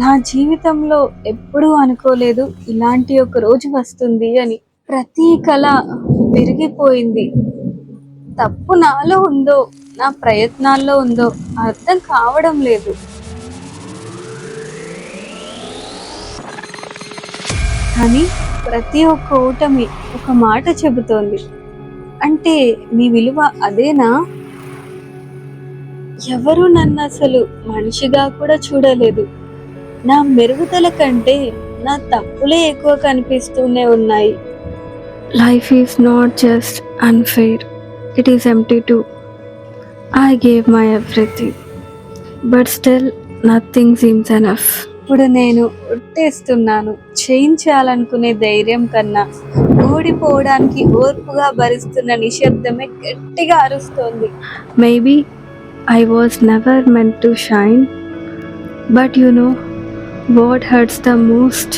నా జీవితంలో ఎప్పుడూ అనుకోలేదు ఇలాంటి ఒక రోజు వస్తుంది అని. ప్రతి కళ పెరిగిపోయింది. తప్పు నాలో ఉందో, నా ప్రయత్నాల్లో ఉందో అర్థం కావడం లేదు. కానీ ప్రతి ఒక్క ఓటమి ఒక మాట చెబుతోంది. అంటే నీ విలువ అదేనా? ఎవరు నన్ను అసలు మనిషిగా కూడా చూడలేదు. నా మెరుగుదల కంటే నా తప్పులే ఎక్కువ కనిపిస్తూనే ఉన్నాయి. Life is not just unfair, it is empty too. I gave my everything, but still nothing seems enough. ఇప్పుడు నేను ఒట్టేస్తున్నాను, చేయించాలనుకునే ధైర్యం కన్నా ఓడిపోవడానికి ఓర్పుగా భరిస్తున్న నిశ్శబ్దమే గట్టిగా అరుస్తోంది. Maybe I was never meant to shine, but you know what hurts the most?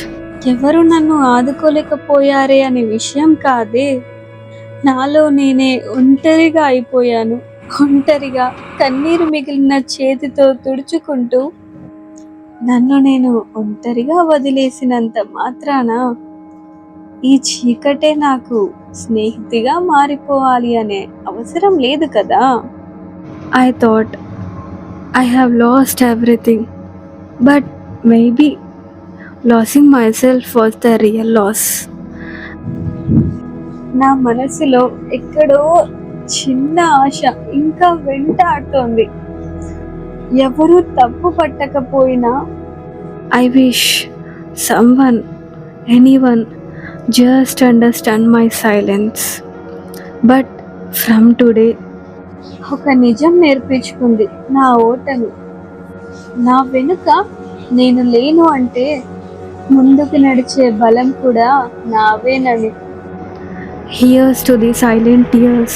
ఎవరు నన్ను ఆదుకోలేకపోయారే అనే విషయం కాదే, నాలో నేనే ఒంటరిగా అయిపోయాను. ఒంటరిగా కన్నీరు మిగిలిన చేతితో తుడుచుకుంటూ నన్ను నేను ఒంటరిగా వదిలేసినంత మాత్రాన ఈ చీకటే నాకు స్నేహితుగా మారిపోవాలి అనే అవసరం లేదు కదా. I thought I have lost everything, but maybe losing myself was the real loss. నా మనసులో ఎక్కడో చిన్న ఆశ ఇంకా వెంటాడుతోంది. ఎవరు తప్పు పట్టకపోయినా I wish someone, anyone, just understand my silence. But from today, ఒక నిజం నేర్పించుకుంది నా ఓటమి. నా వెనుక నేను లేను అంటే ముందుకు నడిచే బలం కూడా నావేనని. here's to the silent tears,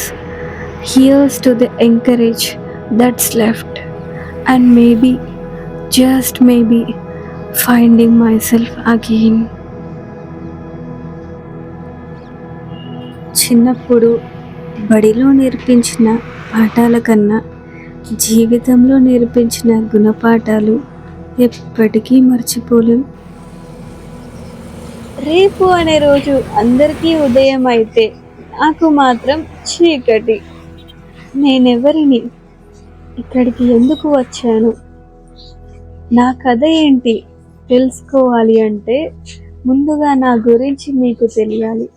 here's to the encourage that's left, and maybe, just maybe, finding myself again. చిన్నప్పుడు బడిలో నేర్పించిన పాఠాల కన్నా జీవితంలో నేర్పించిన గుణపాఠాలు ఎప్పటికీ మర్చిపోలేం. రేపు అనే రోజు అందరికీ ఉదయం అయితే నాకు మాత్రం చీకటి. నేనెవరిని? ఇక్కడికి ఎందుకు వచ్చాను? నా కథ ఏంటి తెలుసుకోవాలి అంటే ముందుగా నా గురించి మీకు తెలియాలి.